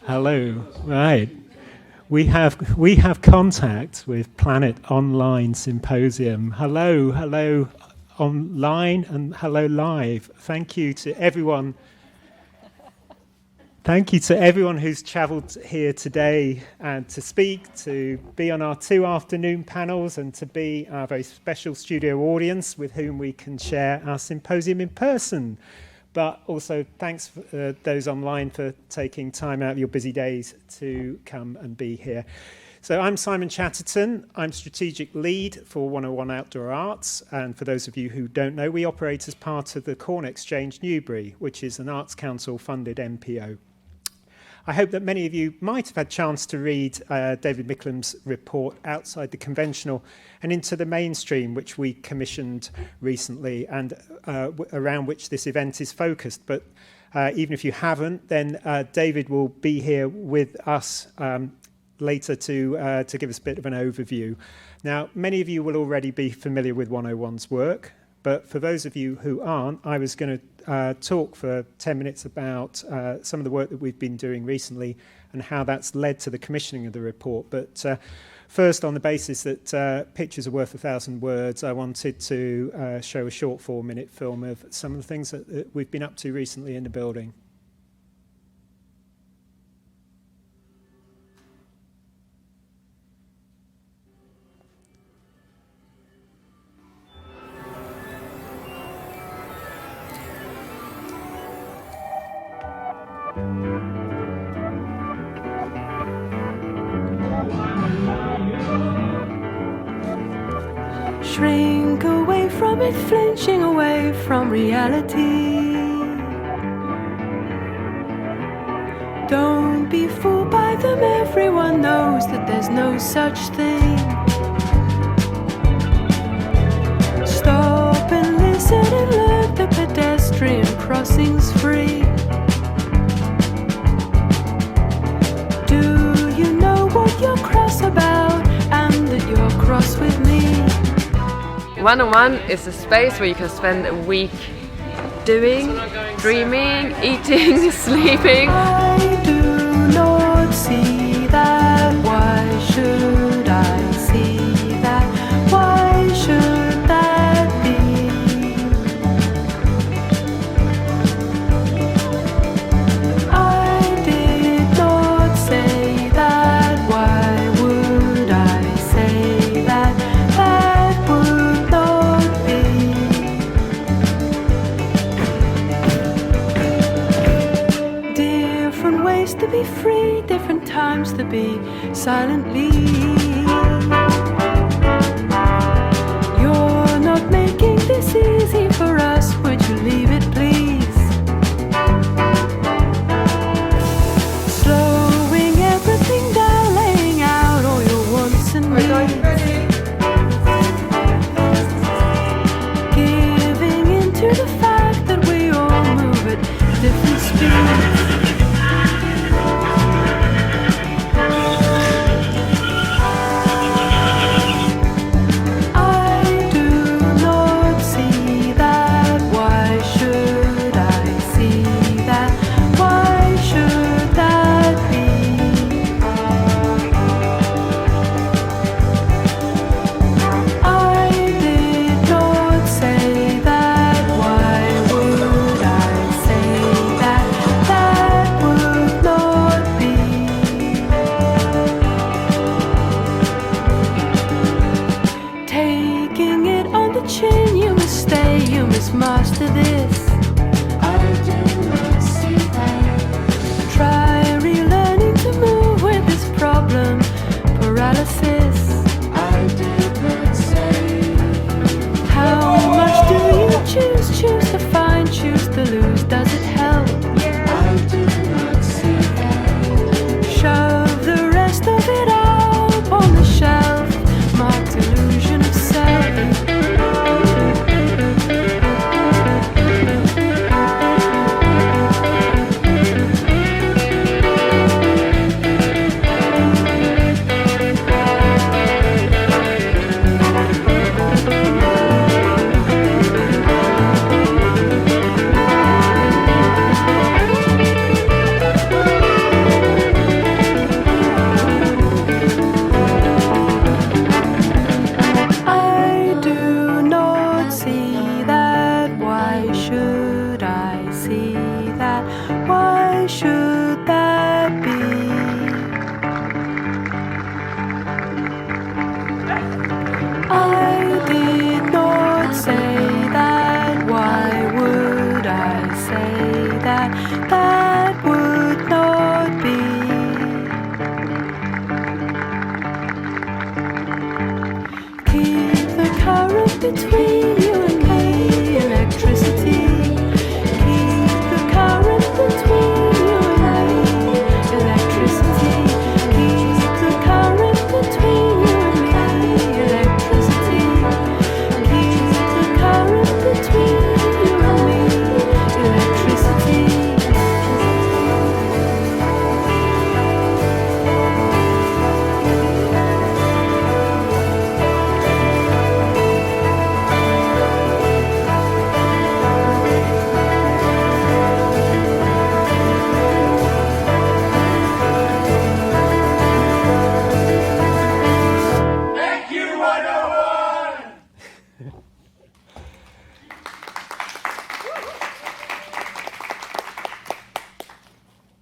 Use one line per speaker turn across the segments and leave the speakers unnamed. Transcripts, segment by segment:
Hello. Right. We have contact with Planet Online Symposium. Hello online and hello live. Thank you to everyone. Thank you to everyone who's travelled here today and to speak, to be on our 2 afternoon panels, and to be our very special studio audience with whom we can share our symposium in person. But also thanks for those online for taking time out of your busy days to come and be here. So I'm Simon Chatterton. I'm Strategic Lead for 101 Outdoor Arts. And for those of you who don't know, we operate as part of the Corn Exchange Newbury, which is an Arts Council funded NPO. I hope that many of you might have had a chance to read David Micklem's report Outside the Conventional and Into the Mainstream, which we commissioned recently and around which this event is focused. But even if you haven't, then David will be here with us later to give us a bit of an overview. Now, many of you will already be familiar with 101's work, but for those of you who aren't, I was going to talk for 10 minutes about some of the work that we've been doing recently and how that's led to the commissioning of the report. But first, on the basis that pictures are worth 1,000 words, I wanted to show a short 4-minute film of some of the things that we've been up to recently in the building.
Shrink away from it, flinching away from reality. Don't be fooled by them, everyone knows that there's no such thing. Stop and listen and learn the pedestrian crossing's free. Do you know what you're cross about and that you're cross with me?
101 is a space where you can spend a week doing, dreaming, eating, sleeping.
I do not see that. Why should I see that? Why should that be? I did not say that. Why would I say that? That would not be. Different ways to be free, different times to be silently. You're not making this easy for us, would you leave it please? Slowing everything down, laying out all your wants and needs. Giving into the fact that we all move at different speeds. I do not see that. Why should I see that? Why should that be? I did not say that. Why would I say that? That would not be. Taking it on the chin, you must stay, you must master this. I do not see that. Try relearning to move with this problem paralysis. I did not say. How much do you choose? Choose to find, choose to lose. Does it help? I do not see that. Shove the rest of it up on the shelf. Marked illusion of self. that would not be. Keep the current between you and me, electricity. Keep the current between you and me, electricity. Keep the current between you and me, electricity. Keep the current between you and me, electricity.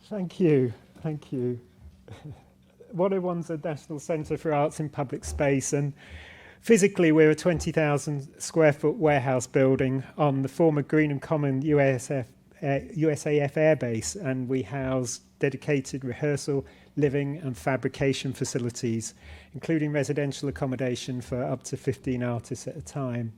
Thank you, thank you. 101's a National Centre for Arts in Public Space, and physically we're a 20,000 square foot warehouse building on the former Greenham Common USAF Air Base, and we house dedicated rehearsal, living and fabrication facilities, including residential accommodation for up to 15 artists at a time.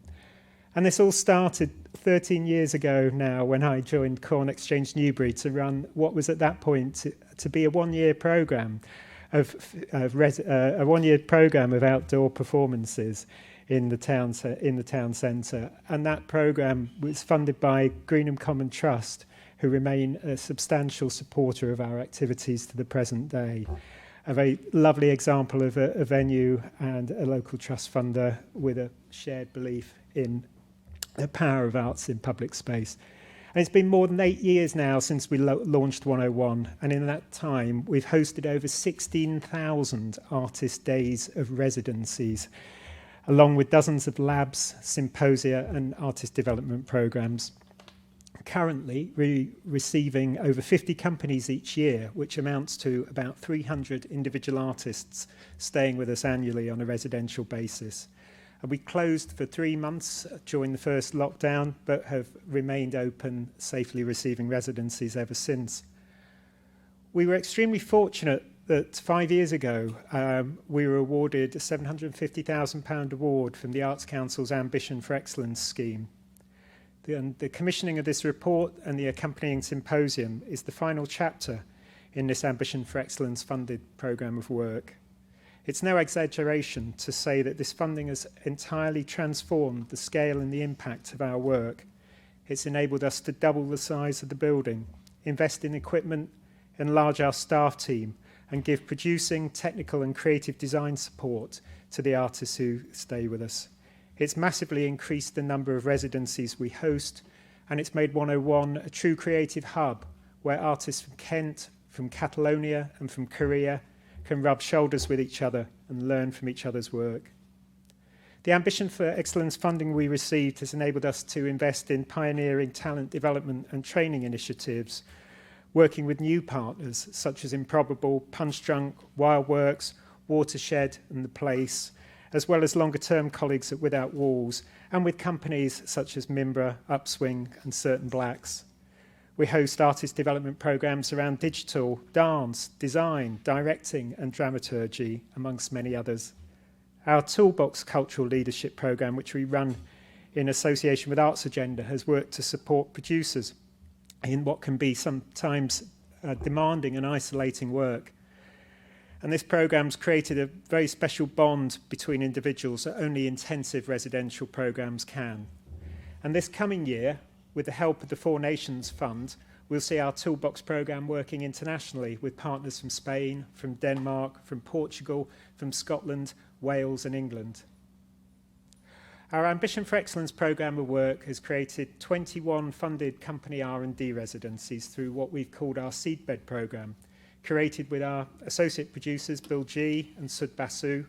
And this all started 13 years ago now when I joined Corn Exchange Newbury to run what was at that point to be a one-year programme of outdoor performances in the town centre. And that programme was funded by Greenham Common Trust, who remain a substantial supporter of our activities to the present day. A very lovely example of a venue and a local trust funder with a shared belief in the power of arts in public space. And it's been more than 8 years now since we launched 101, and in that time we've hosted over 16,000 artist days of residencies, along with dozens of labs, symposia and artist development programmes. Currently we're receiving over 50 companies each year, which amounts to about 300 individual artists staying with us annually on a residential basis. And we closed for 3 months during the first lockdown, but have remained open, safely receiving residencies ever since. We were extremely fortunate that 5 years ago, we were awarded a £750,000 award from the Arts Council's Ambition for Excellence scheme. The commissioning of this report and the accompanying symposium is the final chapter in this Ambition for Excellence funded programme of work. It's no exaggeration to say that this funding has entirely transformed the scale and the impact of our work. It's enabled us to double the size of the building, invest in equipment, enlarge our staff team, and give producing, technical and creative design support to the artists who stay with us. It's massively increased the number of residencies we host, and it's made 101 a true creative hub where artists from Kent, from Catalonia and from Korea can rub shoulders with each other and learn from each other's work. The Ambition for Excellence funding we received has enabled us to invest in pioneering talent development and training initiatives, working with new partners such as Improbable, Punch Drunk, Wildworks, Watershed and The Place, as well as longer-term colleagues at Without Walls, and with companies such as Mimbra, Upswing and Certain Blacks. We host artist development programs around digital, dance, design, directing and dramaturgy, amongst many others. Our Toolbox Cultural Leadership Programme, which we run in association with Arts Agenda, has worked to support producers in what can be sometimes demanding and isolating work. And this programme's created a very special bond between individuals that only intensive residential programmes can. And this coming year, with the help of the Four Nations Fund, we'll see our Toolbox programme working internationally with partners from Spain, from Denmark, from Portugal, from Scotland, Wales and England. Our Ambition for Excellence programme of work has created 21 funded company R&D residencies through what we've called our Seedbed programme, curated with our associate producers Bill G and Sud Basu,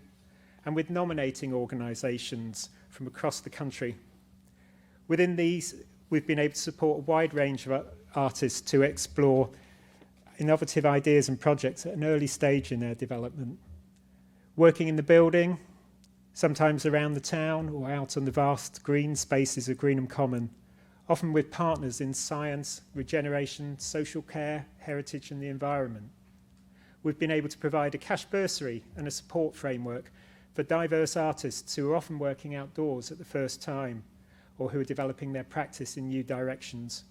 and with nominating organisations from across the country. Within these, we've been able to support a wide range of artists to explore innovative ideas and projects at an early stage in their development. Working in the building, sometimes around the town or out on the vast green spaces of Greenham Common, often with partners in science, regeneration, social care, heritage and the environment. We've been able to provide a cash bursary and a support framework for diverse artists who are often working outdoors at the first time or who are developing their practice in new directions.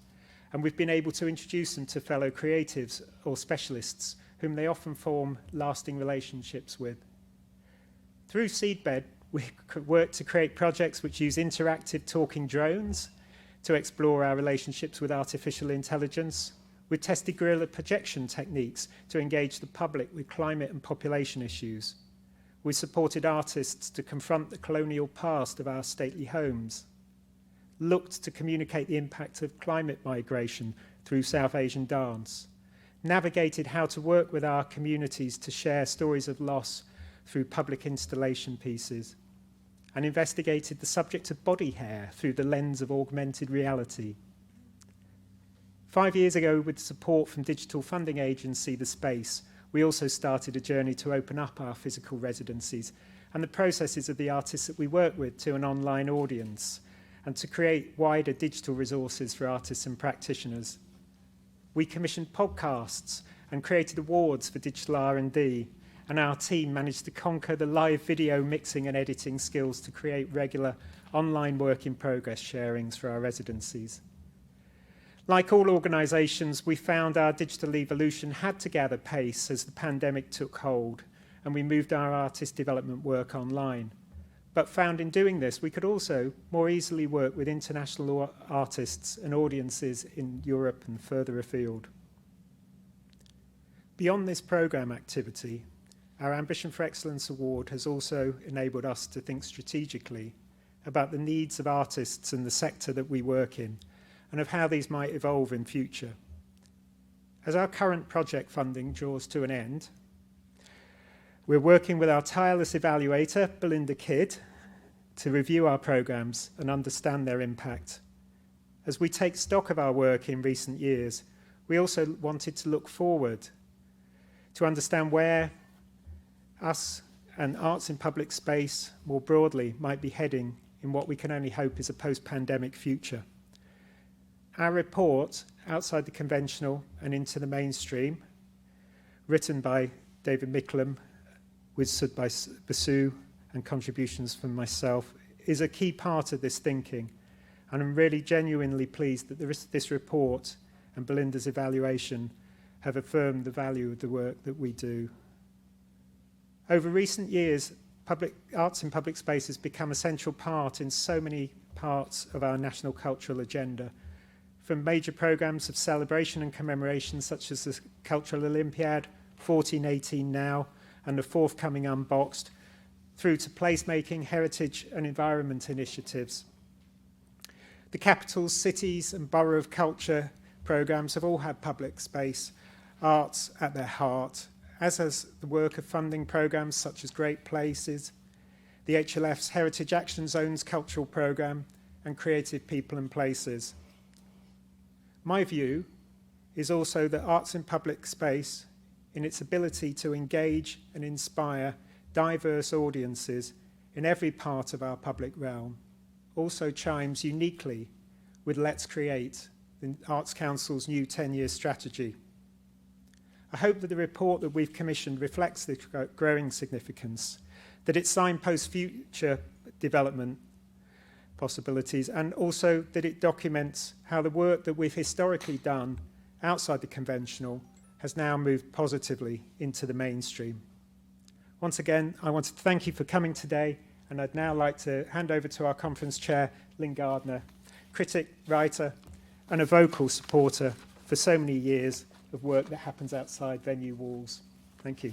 And we've been able to introduce them to fellow creatives or specialists whom they often form lasting relationships with. Through Seedbed, we work to create projects which use interactive talking drones to explore our relationships with artificial intelligence. We've tested guerrilla projection techniques to engage the public with climate and population issues. We supported artists to confront the colonial past of our stately homes, looked to communicate the impact of climate migration through South Asian dance, navigated how to work with our communities to share stories of loss through public installation pieces, and investigated the subject of body hair through the lens of augmented reality. 5 years ago, with support from digital funding agency The Space, we also started a journey to open up our physical residencies and the processes of the artists that we work with to an online audience, and to create wider digital resources for artists and practitioners. We commissioned podcasts and created awards for digital R&D, and our team managed to conquer the live video mixing and editing skills to create regular online work in progress sharings for our residencies. Like all organisations, we found our digital evolution had to gather pace as the pandemic took hold, and we moved our artist development work online. But found in doing this, we could also more easily work with international artists and audiences in Europe and further afield. Beyond this programme activity, our Ambition for Excellence Award has also enabled us to think strategically about the needs of artists and the sector that we work in, and of how these might evolve in future. As our current project funding draws to an end, we're working with our tireless evaluator, Belinda Kidd, to review our programmes and understand their impact. As we take stock of our work in recent years, we also wanted to look forward to understand where us and arts in public space more broadly might be heading in what we can only hope is a post-pandemic future. Our report, Outside the Conventional and Into the Mainstream, written by David Micklem, with Sud by Basu and contributions from myself, is a key part of this thinking, and I'm really genuinely pleased that this report and Belinda's evaluation have affirmed the value of the work that we do. Over recent years, arts in public space has become a central part in so many parts of our national cultural agenda, from major programmes of celebration and commemoration such as the Cultural Olympiad, 1418 now, and the forthcoming Unboxed, through to placemaking, heritage and environment initiatives. The capitals, cities and borough of culture programmes have all had public space arts at their heart, as has the work of funding programmes such as Great Places, the HLF's Heritage Action Zones cultural programme, and Creative People and Places. My view is also that arts in public space, in its ability to engage and inspire diverse audiences in every part of our public realm, also chimes uniquely with Let's Create, the Arts Council's new 10-year strategy. I hope that the report that we've commissioned reflects the growing significance, that it signposts future development possibilities, and also that it documents how the work that we've historically done outside the conventional has now moved positively into the mainstream. Once again, I want to thank you for coming today, and I'd now like to hand over to our conference chair, Lyn Gardner, critic, writer, and a vocal supporter for so many years of work that happens outside venue walls. Thank you.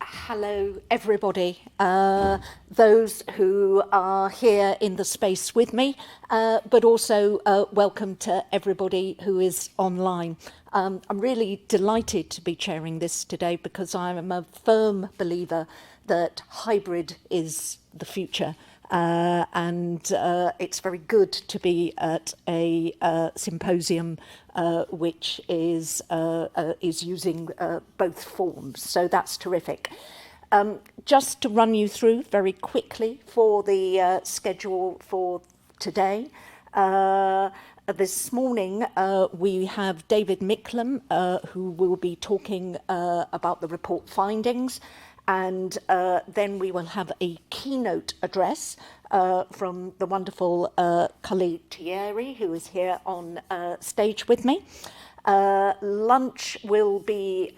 Hello, everybody. Those who are here in the space with me, but also welcome to everybody who is online. I'm really delighted to be chairing this today because I am a firm believer that hybrid is the future. And it's very good to be at a symposium which is using both forms. So that's terrific. Just to run you through very quickly for the schedule for today. This morning we have David Micklem, who will be talking about the report findings, and then we will have a keynote address from the wonderful Kully Thiarai, who is here on stage with me. Lunch will be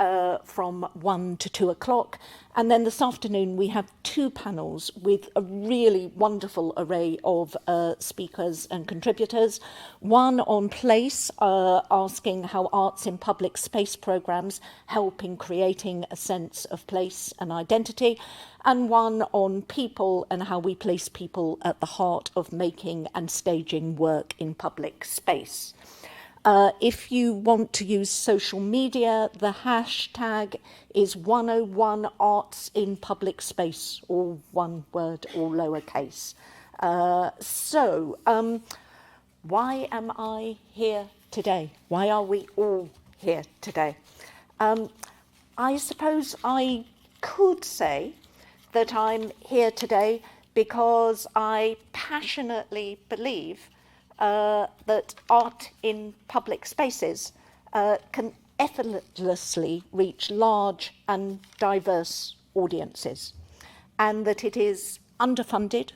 from 1 to 2 o'clock, and then this afternoon we have 2 panels with a really wonderful array of speakers and contributors. One on place, asking how arts in public space programmes help in creating a sense of place and identity, and one on people and how we place people at the heart of making and staging work in public space. If you want to use social media, the hashtag is 101 Arts in Public Space, all one word, all lowercase. Why am I here today? Why are we all here today? I suppose I could say that I'm here today because I passionately believe that art in public spaces can effortlessly reach large and diverse audiences, and that it is underfunded,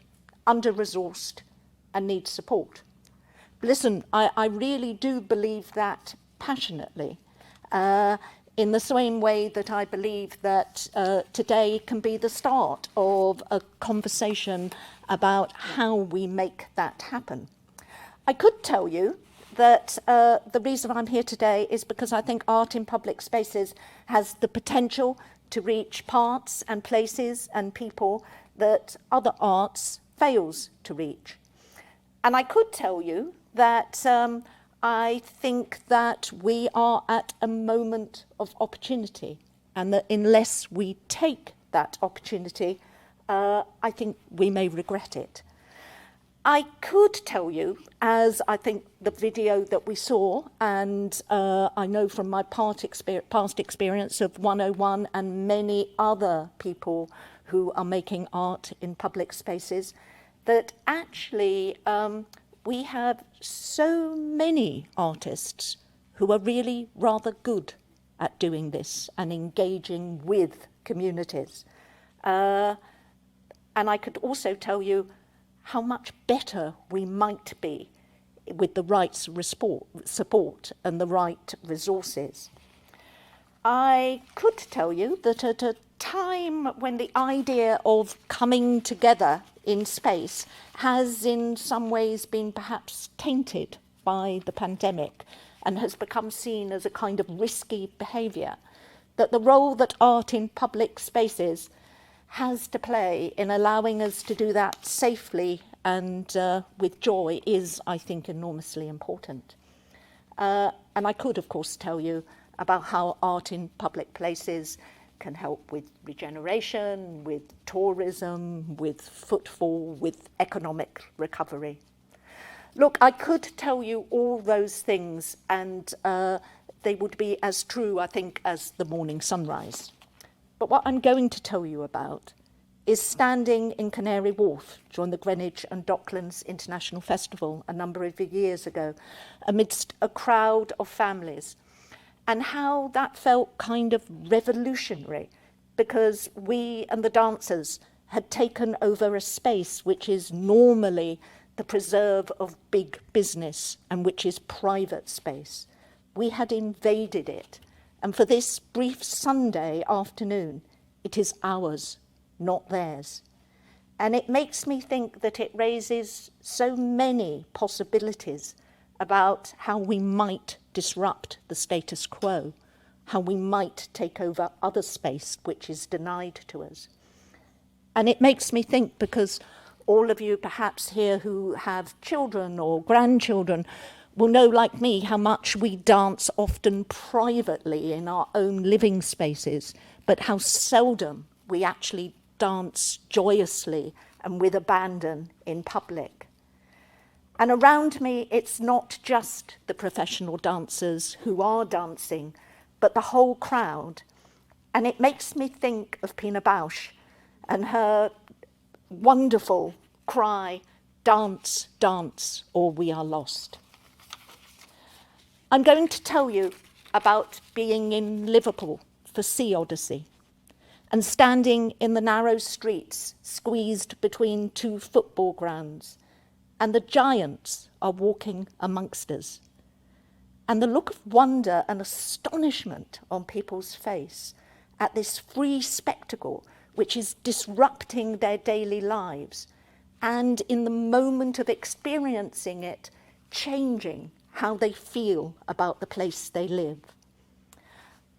under-resourced, and needs support. Listen, I really do believe that passionately, in the same way that I believe that today can be the start of a conversation about how we make that happen. I could tell you that the reason I'm here today is because I think art in public spaces has the potential to reach parts and places and people that other arts fails to reach. And I could tell you that I think that we are at a moment of opportunity, and that unless we take that opportunity, I think we may regret it. I could tell you, as I think the video that we saw, and I know from my past experience of 101 and many other people who are making art in public spaces, that actually we have so many artists who are really rather good at doing this and engaging with communities. And I could also tell you how much better we might be with the right support and the right resources. I could tell you that at a time when the idea of coming together in space has in some ways been perhaps tainted by the pandemic and has become seen as a kind of risky behaviour, that the role that art in public spaces has to play in allowing us to do that safely and with joy is, I think, enormously important. And I could, of course, tell you about how art in public places can help with regeneration, with tourism, with footfall, with economic recovery. Look, I could tell you all those things, and they would be as true, I think, as the morning sunrise. But what I'm going to tell you about is standing in Canary Wharf during the Greenwich and Docklands International Festival a number of years ago, amidst a crowd of families, and how that felt kind of revolutionary, because we and the dancers had taken over a space which is normally the preserve of big business and which is private space. We had invaded it, and for this brief Sunday afternoon, it is ours, not theirs. And it makes me think that it raises so many possibilities about how we might disrupt the status quo, how we might take over other space which is denied to us. And it makes me think, because all of you perhaps here who have children or grandchildren will know, like me, how much we dance often privately in our own living spaces, but how seldom we actually dance joyously and with abandon in public. And around me, it's not just the professional dancers who are dancing, but the whole crowd. And it makes me think of Pina Bausch and her wonderful cry, "Dance, dance, or we are lost." I'm going to tell you about being in Liverpool for Sea Odyssey and standing in the narrow streets squeezed between two football grounds, and the giants are walking amongst us. And the look of wonder and astonishment on people's face at this free spectacle which is disrupting their daily lives, and in the moment of experiencing it, changing how they feel about the place they live.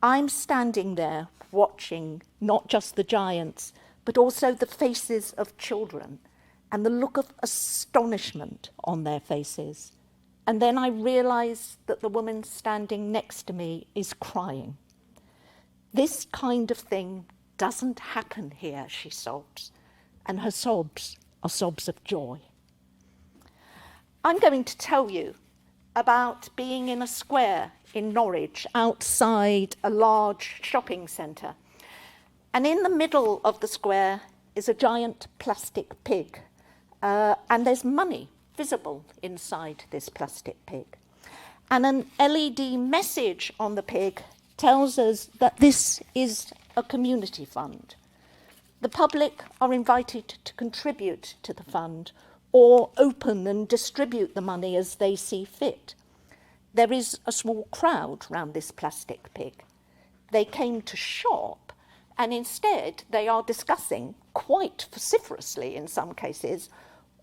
I'm standing there watching not just the giants, but also the faces of children and the look of astonishment on their faces. And then I realise that the woman standing next to me is crying. "This kind of thing doesn't happen here," she sobs, and her sobs are sobs of joy. I'm going to tell you about being in a square in Norwich outside a large shopping centre. And in the middle of the square is a giant plastic pig, and there's money visible inside this plastic pig. And an LED message on the pig tells us that this is a community fund. The public are invited to contribute to the fund or open and distribute the money as they see fit. There is a small crowd round this plastic pig. They came to shop, and instead they are discussing, quite vociferously in some cases,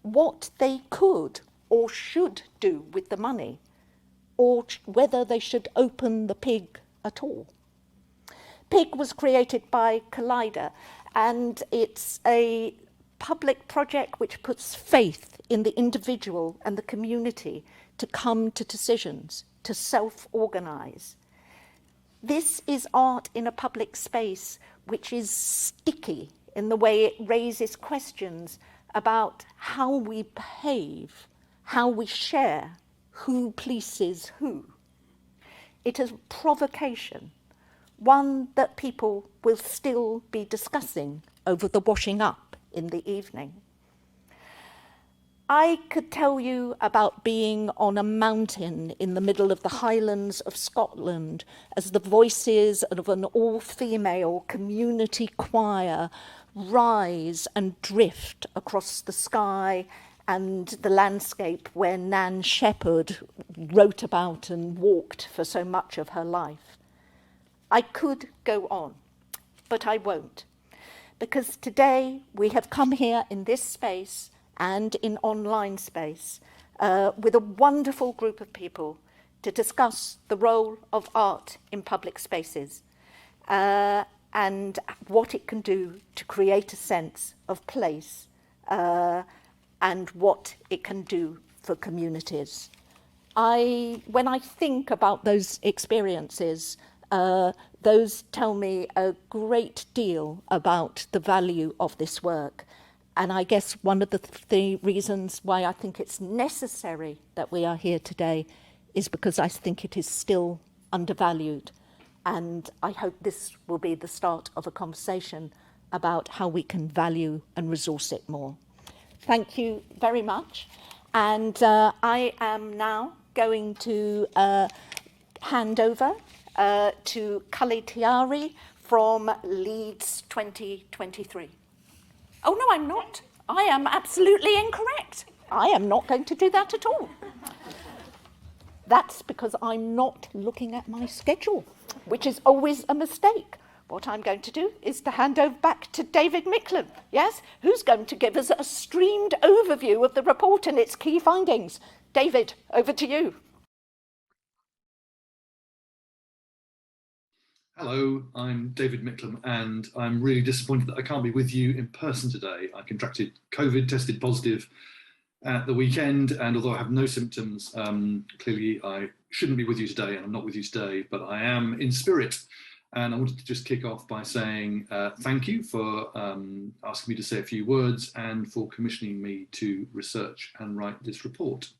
what they could or should do with the money, or whether they should open the pig at all. Pig was created by Collider, and it's a public project which puts faith in the individual and the community to come to decisions, to self-organise. This is art in a public space which is sticky in the way it raises questions about how we behave, how we share, who polices who. It is a provocation, one that people will still be discussing over the washing up in the evening. I could tell you about being on a mountain in the middle of the Highlands of Scotland as the voices of an all-female community choir rise and drift across the sky and the landscape where Nan Shepherd wrote about and walked for so much of her life. I could go on, but I won't, because today we have come here in this space and in online space with a wonderful group of people to discuss the role of art in public spaces and what it can do to create a sense of place and what it can do for communities. When I think about those experiences, those tell me a great deal about the value of this work. And I guess one of the reasons why I think it's necessary that we are here today is because I think it is still undervalued. And I hope this will be the start of a conversation about how we can value and resource it more. Thank you very much. And I am now going to hand over to Kully Thiarai from Leeds 2023. Oh, no, I'm not. I am absolutely incorrect. I am not going to do that at all. That's because I'm not looking at my schedule, which is always a mistake. What I'm going to do is to hand over back to David Micklem, yes, who's going to give us a streamed overview of the report and its key findings. David, over to you.
Hello, I'm David Micklem, and I'm really disappointed that I can't be with you in person today. I contracted COVID, tested positive at the weekend, and although I have no symptoms, clearly I shouldn't be with you today, and I'm not with you today, but I am in spirit. And I wanted to just kick off by saying thank you for asking me to say a few words and for commissioning me to research and write this report.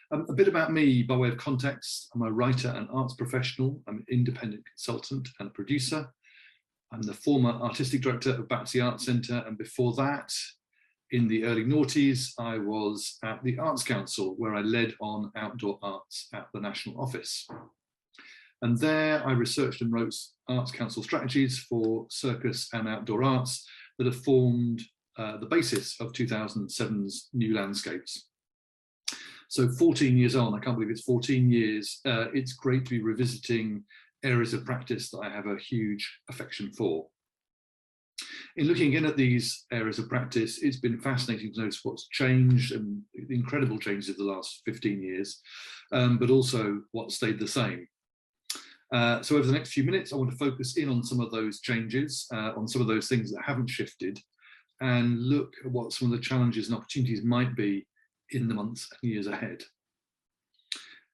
A bit about me by way of context. I'm a writer and arts professional. I'm an independent consultant and a producer. I'm the former artistic director of Battersea Arts Centre, and before that, in the early noughties, I was at the Arts Council, where I led on outdoor arts at the National Office. And there I researched and wrote Arts Council strategies for circus and outdoor arts that have formed the basis of 2007's New Landscapes. So 14 years on, I can't believe it's 14 years, it's great to be revisiting areas of practice that I have a huge affection for. In looking again at these areas of practice, it's been fascinating to notice what's changed and the incredible changes of the last 15 years, but also what stayed the same. So over the next few minutes, I want to focus in on some of those changes, on some of those things that haven't shifted, and look at what some of the challenges and opportunities might be in the months and years ahead.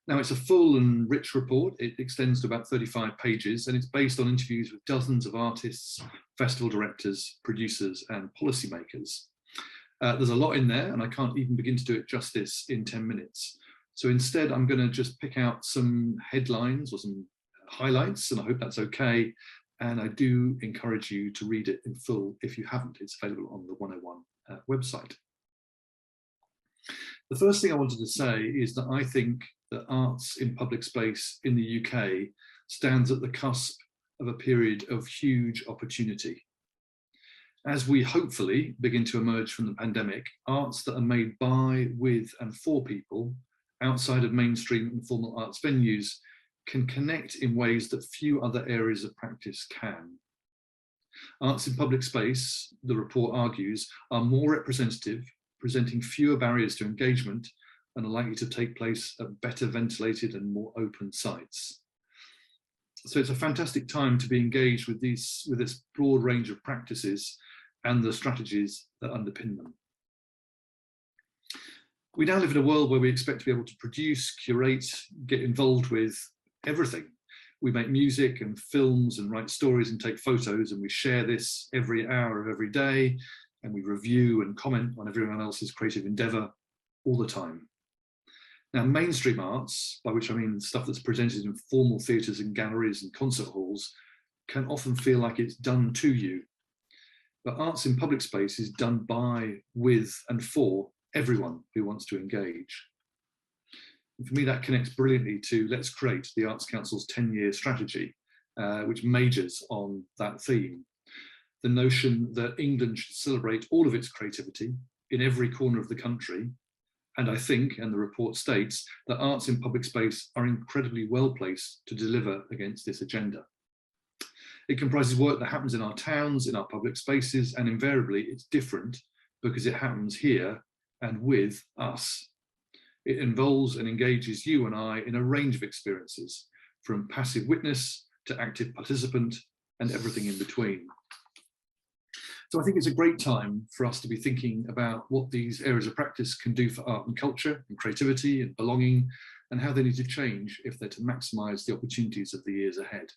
Now, it's a full and rich report. It extends to about 35 pages, and it's based on interviews with dozens of artists, festival directors, producers, and policymakers. There's a lot in there, and I can't even begin to do it justice in 10 minutes. So instead, I'm going to just pick out some headlines or some highlights, and I hope that's okay. And I do encourage you to read it in full. If you haven't, it's available on the 101 website. The first thing I wanted to say is that I think that arts in public space in the UK stands at the cusp of a period of huge opportunity. As we hopefully begin to emerge from the pandemic, arts that are made by, with, and for people outside of mainstream and formal arts venues can connect in ways that few other areas of practice can. Arts in public space, the report argues, are more representative, presenting fewer barriers to engagement, and are likely to take place at better ventilated and more open sites. So it's a fantastic time to be engaged with this broad range of practices and the strategies that underpin them. We now live in a world where we expect to be able to produce, curate, get involved with everything. We make music and films and write stories and take photos, and we share this every hour of every day, and we review and comment on everyone else's creative endeavour all the time. Now, mainstream arts, by which I mean stuff that's presented in formal theatres and galleries and concert halls, can often feel like it's done to you. But arts in public space is done by, with, and for everyone who wants to engage. And for me, that connects brilliantly to Let's Create, the Arts Council's 10-year strategy, which majors on that theme. The notion that England should celebrate all of its creativity in every corner of the country. And I think, and the report states, that arts in public space are incredibly well placed to deliver against this agenda. It comprises work that happens in our towns, in our public spaces, and invariably it's different because it happens here and with us. It involves and engages you and I in a range of experiences, from passive witness to active participant and everything in between. So I think it's a great time for us to be thinking about what these areas of practice can do for art and culture and creativity and belonging, and how they need to change if they're to maximise the opportunities of the years ahead.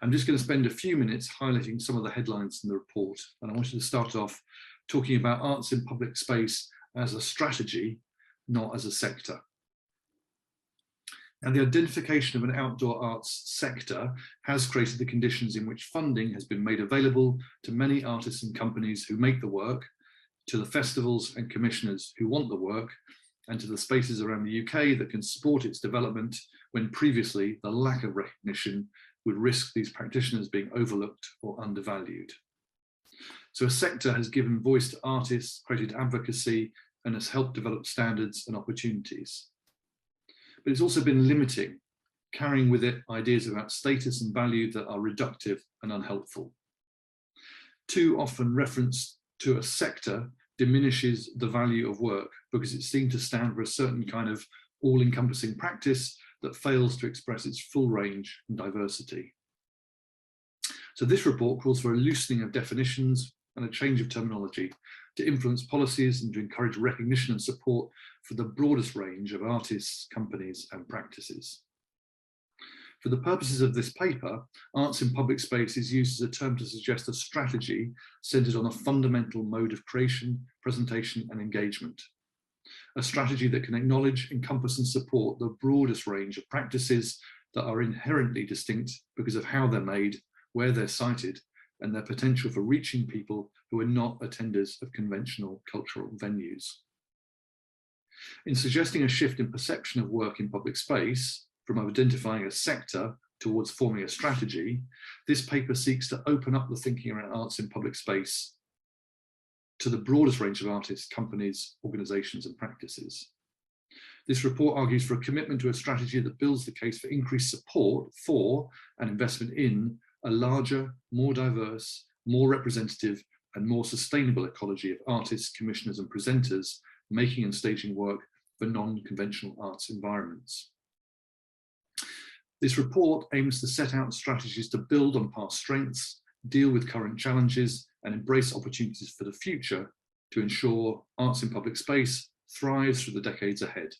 I'm just going to spend a few minutes highlighting some of the headlines in the report, and I wanted to start off talking about arts in public space as a strategy, not as a sector. And the identification of an outdoor arts sector has created the conditions in which funding has been made available to many artists and companies who make the work, to the festivals and commissioners who want the work, and to the spaces around the UK that can support its development, when previously the lack of recognition would risk these practitioners being overlooked or undervalued. So a sector has given voice to artists, created advocacy, and has helped develop standards and opportunities. But it's also been limiting, carrying with it ideas about status and value that are reductive and unhelpful. Too often reference to a sector diminishes the value of work because it's seen to stand for a certain kind of all-encompassing practice that fails to express its full range and diversity. So this report calls for a loosening of definitions and a change of terminology to influence policies and to encourage recognition and support for the broadest range of artists, companies, and practices. For the purposes of this paper, arts in public space is used as a term to suggest a strategy centred on a fundamental mode of creation, presentation, and engagement. A strategy that can acknowledge, encompass, and support the broadest range of practices that are inherently distinct because of how they're made, where they're sited, and their potential for reaching people who are not attenders of conventional cultural venues. In suggesting a shift in perception of work in public space, from identifying a sector towards forming a strategy, this paper seeks to open up the thinking around arts in public space to the broadest range of artists, companies, organisations and practices. This report argues for a commitment to a strategy that builds the case for increased support for and investment in a larger, more diverse, more representative and more sustainable ecology of artists, commissioners and presenters making and staging work for non-conventional arts environments. This report aims to set out strategies to build on past strengths, deal with current challenges and embrace opportunities for the future to ensure arts in public space thrives through the decades ahead.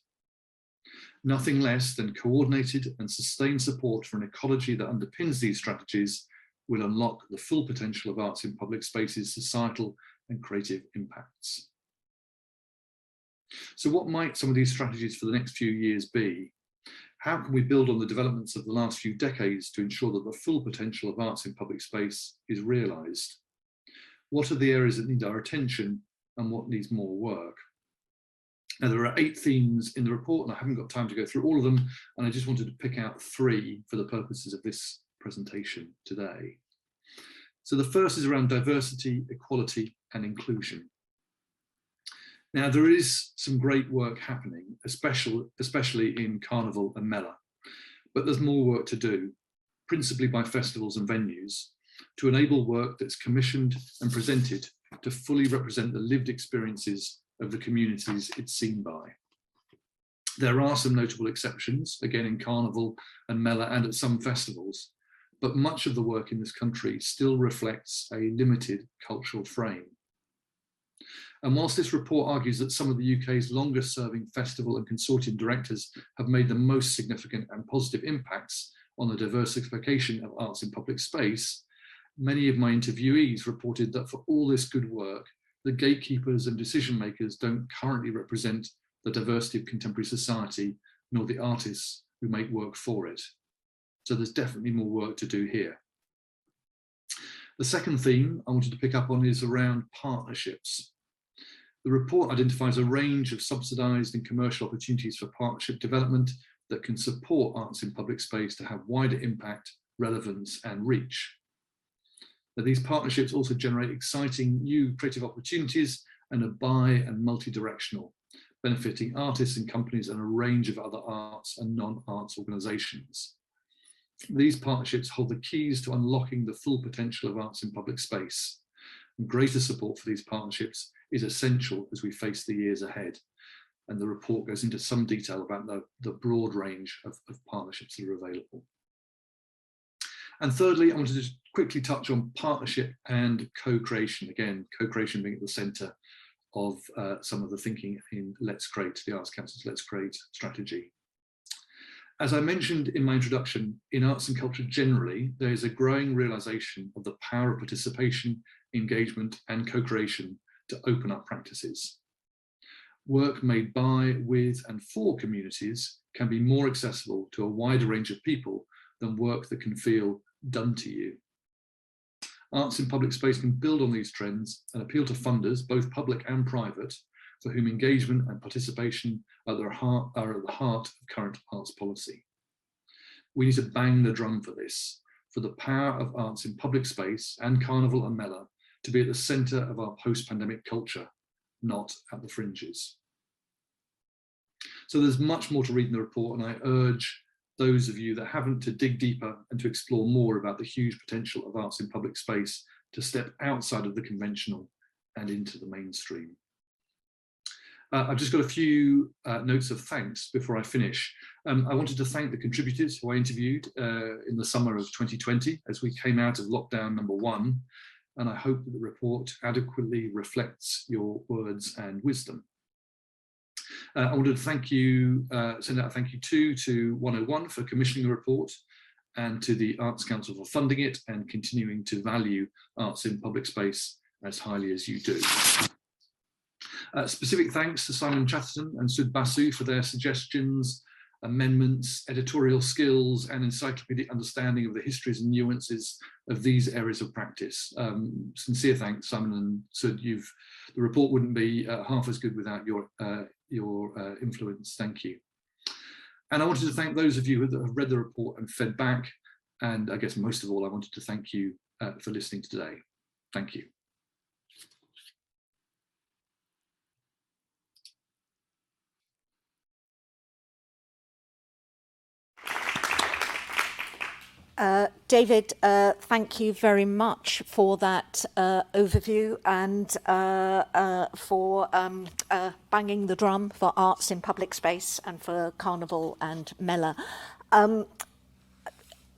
Nothing less than coordinated and sustained support for an ecology that underpins these strategies will unlock the full potential of arts in public spaces' societal and creative impacts. So what might some of these strategies for the next few years be? How can we build on the developments of the last few decades to ensure that the full potential of arts in public space is realised? What are the areas that need our attention and what needs more work? Now, there are 8 themes in the report, and I haven't got time to go through all of them, and I just wanted to pick out 3 for the purposes of this presentation today. So the first is around diversity, equality, and inclusion. Now, there is some great work happening, especially in Carnival and Mela, but there's more work to do, principally by festivals and venues, to enable work that's commissioned and presented to fully represent the lived experiences of the communities it's seen by. There are some notable exceptions, again in Carnival and Mela and at some festivals, but much of the work in this country still reflects a limited cultural frame. And whilst this report argues that some of the UK's longest serving festival and consortium directors have made the most significant and positive impacts on the diversification of arts in public space, many of my interviewees reported that for all this good work, the gatekeepers and decision makers don't currently represent the diversity of contemporary society, nor the artists who make work for it. So there's definitely more work to do here. The second theme I wanted to pick up on is around partnerships. The report identifies a range of subsidised and commercial opportunities for partnership development that can support arts in public space to have wider impact, relevance and reach. Now, these partnerships also generate exciting new creative opportunities and are bi- and multi-directional, benefiting artists and companies and a range of other arts and non-arts organisations. These partnerships hold the keys to unlocking the full potential of arts in public space. And greater support for these partnerships is essential as we face the years ahead. And the report goes into some detail about the broad range of partnerships that are available. And thirdly, I wanted to just quickly touch on partnership and co-creation. Again, co-creation being at the centre of some of the thinking in Let's Create, the Arts Council's Let's Create strategy. As I mentioned in my introduction, in arts and culture generally, there is a growing realisation of the power of participation, engagement and co-creation to open up practices. Work made by, with and for communities can be more accessible to a wider range of people than work that can feel done to you. Arts in public space can build on these trends and appeal to funders, both public and private, for whom engagement and participation are at the heart of current arts policy. We need to bang the drum for this, for the power of arts in public space and Carnival and Mela to be at the centre of our post-pandemic culture, not at the fringes. So there's much more to read in the report, and I urge those of you that haven't to dig deeper and to explore more about the huge potential of arts in public space to step outside of the conventional and into the mainstream. I've just got a few notes of thanks before I finish. I wanted to thank the contributors who I interviewed in the summer of 2020 as we came out of lockdown number 1, and I hope that the report adequately reflects your words and wisdom. I wanted to thank you, send out a thank you to 101 for commissioning the report, and to the Arts Council for funding it and continuing to value arts in public space as highly as you do. Specific thanks to Simon Chatterton and Sud Basu for their suggestions amendments, editorial skills, and encyclopedic understanding of the histories and nuances of these areas of practice. Sincere thanks, Simon and Sud. The report wouldn't be half as good without your influence. Thank you. And I wanted to thank those of you that have read the report and fed back. And I guess most of all, I wanted to thank you for listening today. Thank you.
David, thank you very much for that overview and for banging the drum for arts in public space and for Carnival and Mela.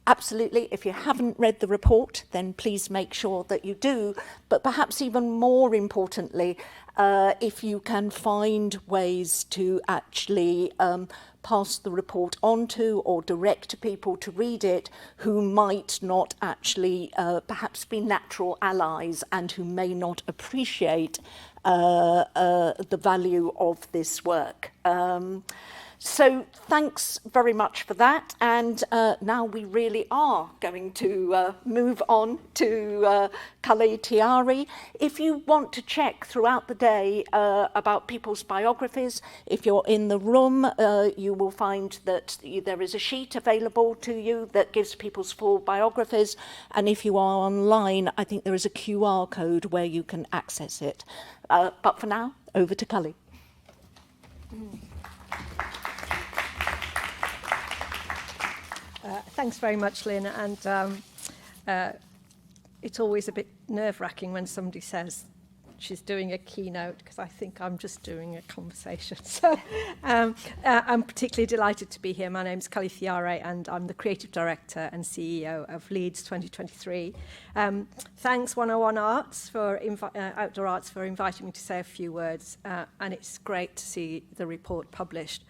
Absolutely, if you haven't read the report, then please make sure that you do. But perhaps even more importantly, if you can find ways to actually pass the report on to or direct people to read it who might not actually perhaps be natural allies and who may not appreciate the value of this work. So thanks very much for that. And now we really are going to move on to Kully Thiarai. If you want to check throughout the day about people's biographies, if you're in the room, you will find that there is a sheet available to you that gives people's full biographies. And if you are online, I think there is a QR code where you can access it. But for now, over to Kully.
Thanks very much, Lyn, and it's always a bit nerve-wracking when somebody says she's doing a keynote, because I think I'm just doing a conversation. So I'm particularly delighted to be here. My name's Kully Thiarai, and I'm the Creative Director and CEO of Leeds 2023. Thanks 101 Arts for Outdoor Arts for inviting me to say a few words, and it's great to see the report published.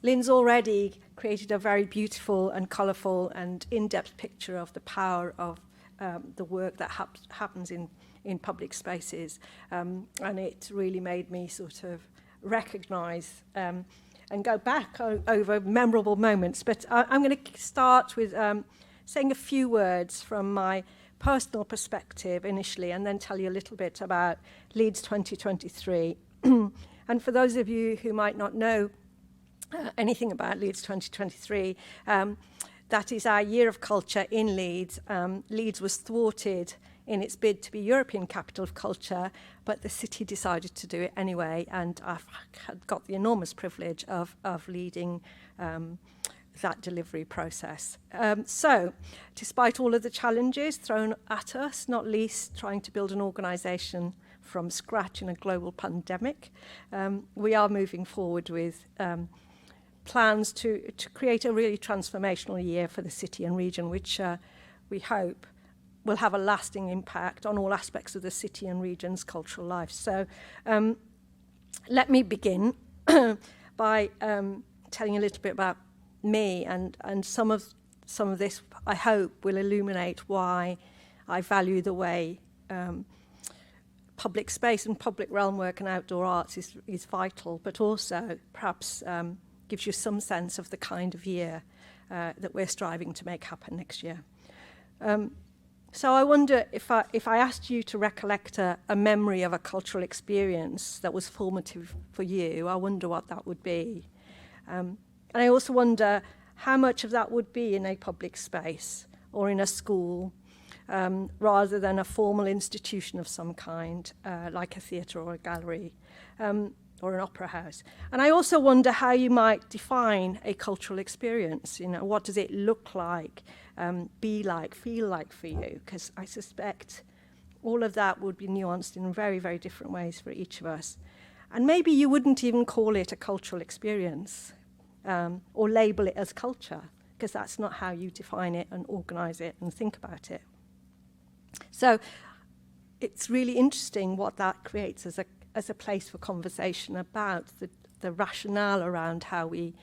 Lyn's already created a very beautiful and colourful and in-depth picture of the power of the work that happens in public spaces, and it really made me sort of recognise and go back over memorable moments. But I'm going to start with saying a few words from my personal perspective initially, and then tell you a little bit about Leeds 2023. And for those of you who might not know anything about Leeds 2023, that is our year of culture in Leeds. Leeds was thwarted in its bid to be European Capital of Culture, but the city decided to do it anyway, and I've got the enormous privilege of leading that delivery process. So, despite all of the challenges thrown at us, not least trying to build an organisation from scratch in a global pandemic, we are moving forward with plans to create a really transformational year for the city and region, which we hope will have a lasting impact on all aspects of the city and region's cultural life. So let me begin by telling you a little bit about me, and some of this, I hope, will illuminate why I value the way public space and public realm work and outdoor arts is vital, but also perhaps gives you some sense of the kind of year that we're striving to make happen next year. So I wonder if I asked you to recollect a memory of a cultural experience that was formative for you, I wonder what that would be. And I also wonder how much of that would be in a public space or in a school, rather than a formal institution of some kind, like a theatre or a gallery, or an opera house. And I also wonder how you might define a cultural experience. You know, what does it look like, be like, feel like for you? Because I suspect all of that would be nuanced in very, very different ways for each of us. And maybe you wouldn't even call it a cultural experience, or label it as culture, because that's not how you define it and organise it and think about it. So it's really interesting what that creates as a place for conversation about the rationale around how we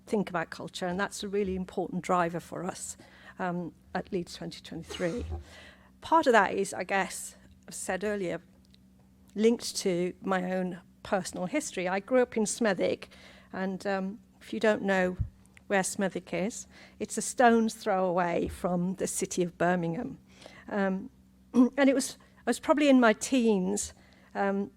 think about culture, and that's a really important driver for us at Leeds 2023. Part of that is, I guess, as I said earlier, linked to my own personal history. I grew up in Smethwick, and if you don't know where Smethwick is, it's a stone's throw away from the city of Birmingham. And I was probably in my teens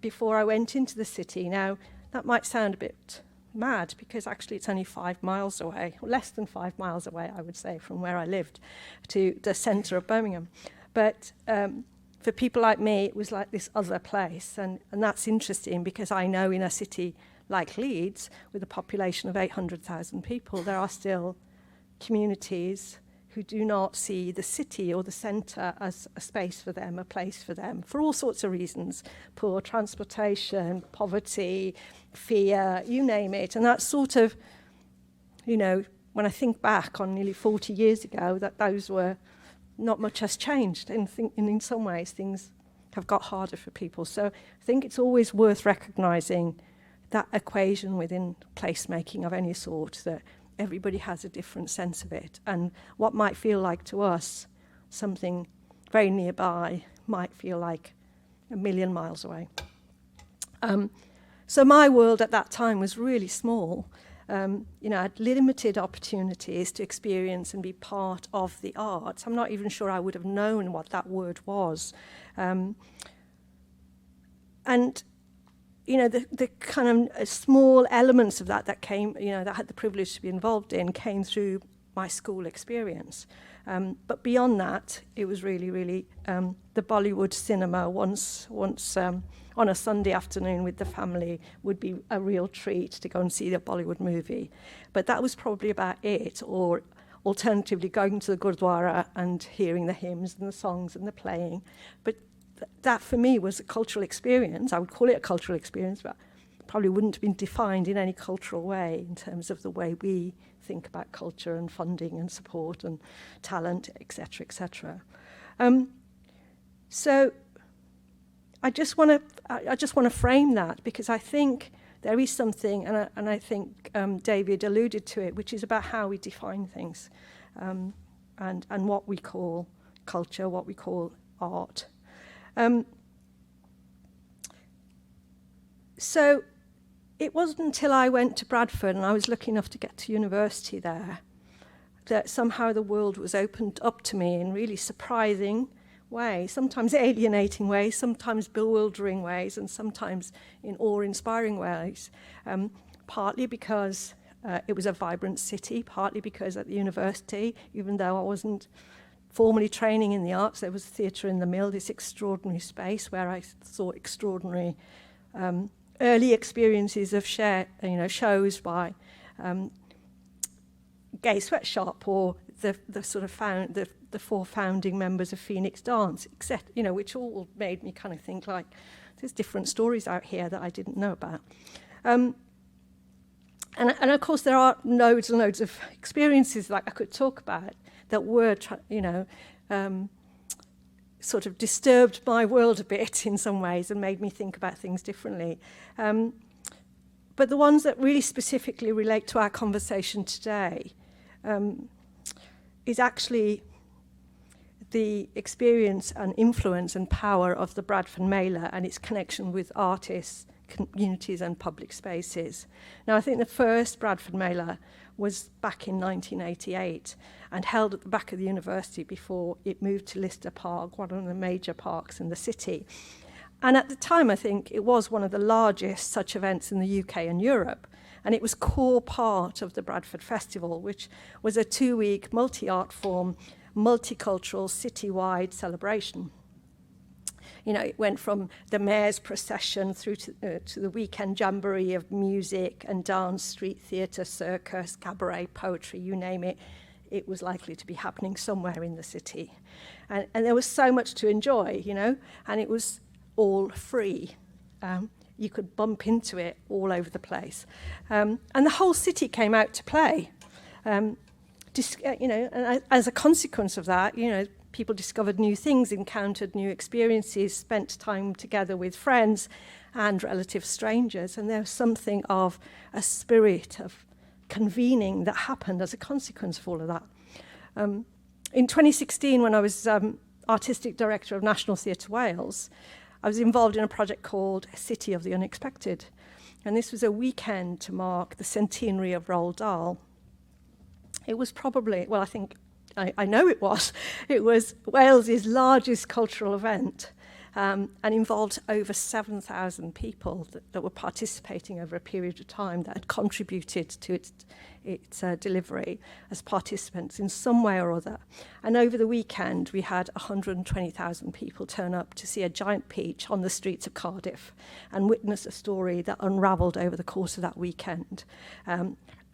before I went into the city. Now, that might sound a bit mad because actually it's only 5 miles away, or less than 5 miles away, I would say, from where I lived to the centre of Birmingham. But for people like me, it was like this other place. And that's interesting because I know in a city like Leeds, with a population of 800,000 people, there are still communities who do not see the city or the centre as a space for them, a place for them, for all sorts of reasons. Poor transportation, poverty, fear, you name it. And that's sort of, you know, when I think back on nearly 40 years ago, that those were, not much has changed. And in some ways, things have got harder for people. So I think it's always worth recognising that equation within placemaking of any sort, that everybody has a different sense of it. And what might feel like to us something very nearby might feel like a million miles away. So my world at that time was really small. You know, I had limited opportunities to experience and be part of the arts. I'm not even sure I would have known what that word was. And you know, the kind of small elements of that came, you know, that I had the privilege to be involved in, came through my school experience. But beyond that, it was really, really the Bollywood cinema once on a Sunday afternoon with the family would be a real treat to go and see the Bollywood movie. But that was probably about it, or alternatively going to the Gurdwara and hearing the hymns and the songs and the playing. But that for me was a cultural experience. I would call it a cultural experience, but probably wouldn't have been defined in any cultural way in terms of the way we think about culture and funding and support and talent, etc., etc. So I just want to frame that, because I think there is something, and I think David alluded to it, which is about how we define things, and what we call culture, what we call art. So it wasn't until I went to Bradford and I was lucky enough to get to university there that somehow the world was opened up to me in really surprising ways, sometimes alienating ways, sometimes bewildering ways, and sometimes in awe-inspiring ways, partly because it was a vibrant city, partly because at the university, even though I wasn't formally training in the arts, there was theatre in the mill, this extraordinary space where I saw extraordinary early experiences of shows by Gay Sweatshop, or the sort of the 4 founding members of Phoenix Dance, except, you know, which all made me kind of think like there's different stories out here that I didn't know about. And of course there are loads and loads of experiences that I could talk about that were, sort of disturbed my world a bit in some ways and made me think about things differently. But the ones that really specifically relate to our conversation today is actually the experience and influence and power of the Bradford Mailer and its connection with artists, communities and public spaces. Now, I think the first Bradford Mailer was back in 1988 and held at the back of the university before it moved to Lister Park, one of the major parks in the city. And at the time, I think it was one of the largest such events in the UK and Europe. And it was core part of the Bradford Festival, which was a 2-week multi-art form, multicultural, citywide celebration. You know, it went from the mayor's procession through to the weekend jamboree of music and dance, street theatre, circus, cabaret, poetry, you name it. It was likely to be happening somewhere in the city. And there was so much to enjoy, you know, and it was all free. You could bump into it all over the place. And the whole city came out to play. You know, and as a consequence of that, you know, people discovered new things, encountered new experiences, spent time together with friends and relative strangers. And there was something of a spirit of convening that happened as a consequence of all of that. In 2016, when I was Artistic Director of National Theatre Wales, I was involved in a project called City of the Unexpected. And this was a weekend to mark the centenary of Roald Dahl. It was probably, well, I know it was Wales's largest cultural event, and involved over 7,000 people that were participating over a period of time that had contributed to its delivery as participants in some way or other. And over the weekend, we had 120,000 people turn up to see a giant peach on the streets of Cardiff and witness a story that unravelled over the course of that weekend,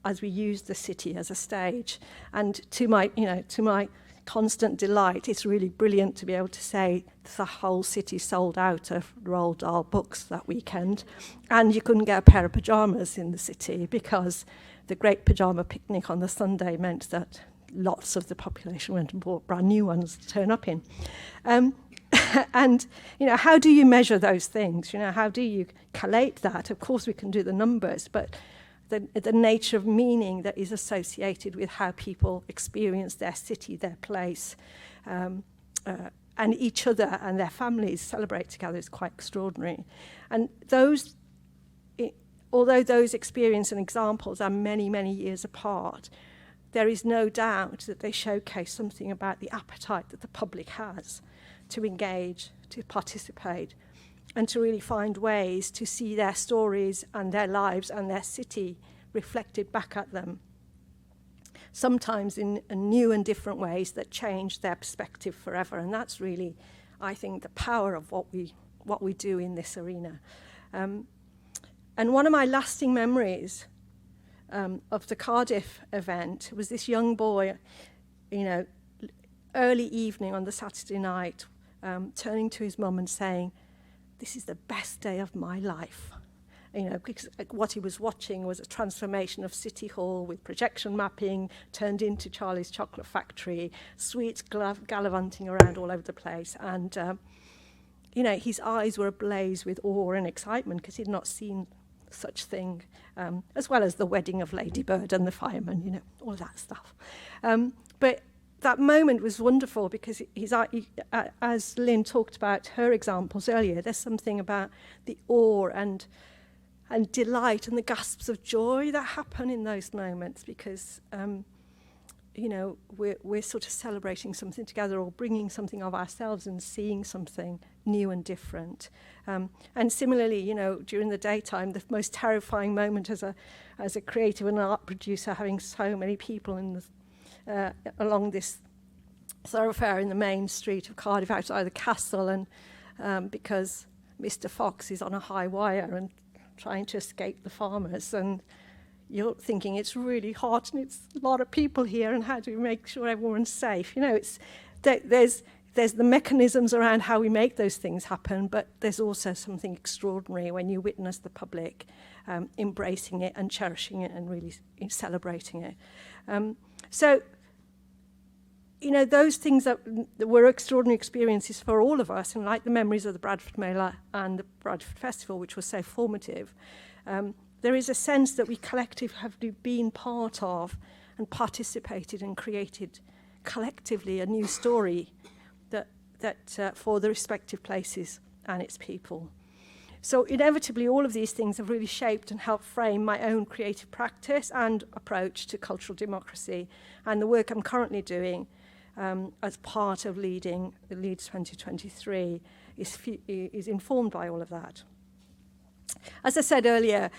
as we used the city as a stage. And to my constant delight, it's really brilliant to be able to say the whole city sold out of Roald Dahl books that weekend, and you couldn't get a pair of pyjamas in the city because the great pyjama picnic on the Sunday meant that lots of the population went and bought brand new ones to turn up in. And how do you measure those things? How do you collate that? Of course we can do the numbers, but the nature of meaning that is associated with how people experience their city, their place, and each other and their families celebrate together is quite extraordinary. And although those experiences and examples are many, many years apart, there is no doubt that they showcase something about the appetite that the public has to engage, to participate, and to really find ways to see their stories and their lives and their city reflected back at them, sometimes in new and different ways that change their perspective forever. And that's really, I think, the power of what we do in this arena. And one of my lasting memories of the Cardiff event was this young boy, early evening on the Saturday night, turning to his mum and saying, "This is the best day of my life." Because what he was watching was a transformation of City Hall with projection mapping turned into Charlie's Chocolate Factory, sweets gallivanting around all over the place. And, his eyes were ablaze with awe and excitement because he'd not seen such thing, as well as the wedding of Lady Bird and the fireman, all of that stuff. But that moment was wonderful because as Lyn talked about her examples earlier, there's something about the awe and delight and the gasps of joy that happen in those moments because, we're sort of celebrating something together or bringing something of ourselves and seeing something new and different. And similarly, during the daytime, the most terrifying moment as a creative and art producer, having so many people along this thoroughfare in the main street of Cardiff outside the castle, and because Mr. Fox is on a high wire and trying to escape the farmers, and you're thinking it's really hot and it's a lot of people here, and how do we make sure everyone's safe? There's the mechanisms around how we make those things happen, but there's also something extraordinary when you witness the public embracing it and cherishing it and really celebrating it. Those things that were extraordinary experiences for all of us, and like the memories of the Bradford Mela and the Bradford Festival, which was so formative, there is a sense that we collectively have been part of and participated and created collectively a new story that for the respective places and its people. So inevitably, all of these things have really shaped and helped frame my own creative practice and approach to cultural democracy, and the work I'm currently doing as part of leading the Leeds 2023 is informed by all of that. As I said earlier,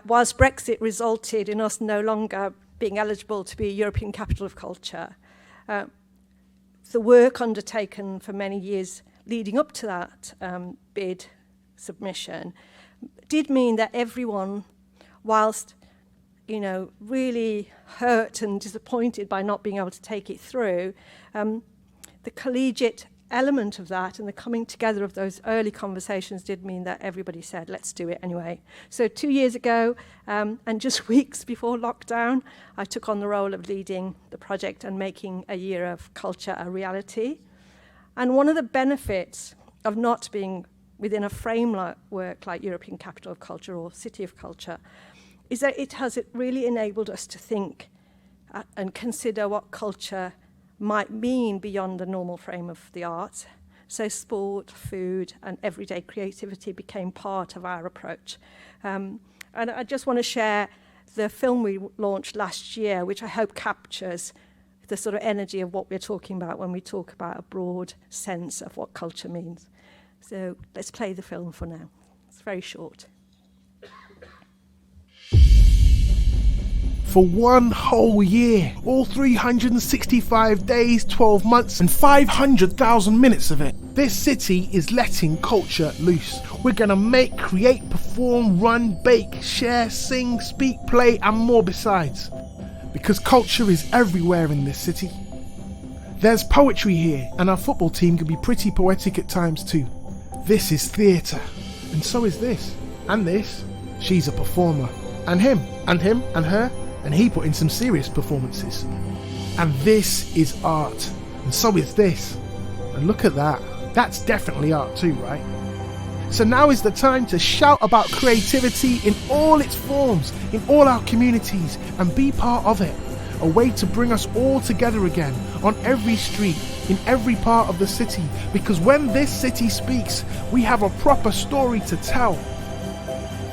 whilst Brexit resulted in us no longer being eligible to be a European capital of culture, the work undertaken for many years leading up to that bid submission did mean that everyone, whilst really hurt and disappointed by not being able to take it through, the collegiate element of that and the coming together of those early conversations did mean that everybody said, let's do it anyway. So 2 years ago, and just weeks before lockdown, I took on the role of leading the project and making a year of culture a reality. And one of the benefits of not being within a framework like European Capital of Culture or City of Culture is that it has really enabled us to think and consider what culture might mean beyond the normal frame of the arts. So sport, food, and everyday creativity became part of our approach. And And I just want to share the film we launched last year, which I hope captures the sort of energy of what we're talking about when we talk about a broad sense of what culture means. So let's play the film for now. It's very short.
For one whole year, all 365 days, 12 months and 500,000 minutes of it, this city is letting culture loose. We're gonna make, create, perform, run, bake, share, sing, speak, play and more besides. Because culture is everywhere in this city. There's poetry here, and our football team can be pretty poetic at times too. This is theatre, and so is this, and this. She's a performer, and him, and her, and he put in some serious performances. And this is art, and so is this. And look at that, that's definitely art too, right? So now is the time to shout about creativity in all its forms, in all our communities, and be part of it. A way to bring us all together again, on every street, in every part of the city, because when this city speaks, we have a proper story to tell.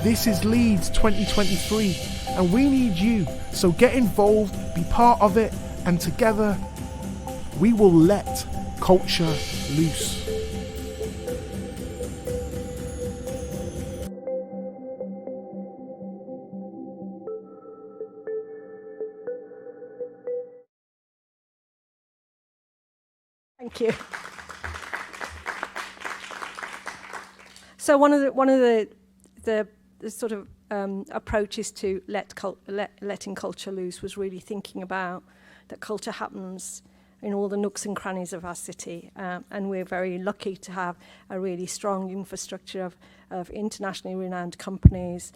This is Leeds 2023, and we need you, so get involved, be part of it, and together, we will let culture loose.
Thank you. So one of the sort of approaches to letting culture loose was really thinking about that culture happens in all the nooks and crannies of our city, and we're very lucky to have a really strong infrastructure of internationally renowned companies,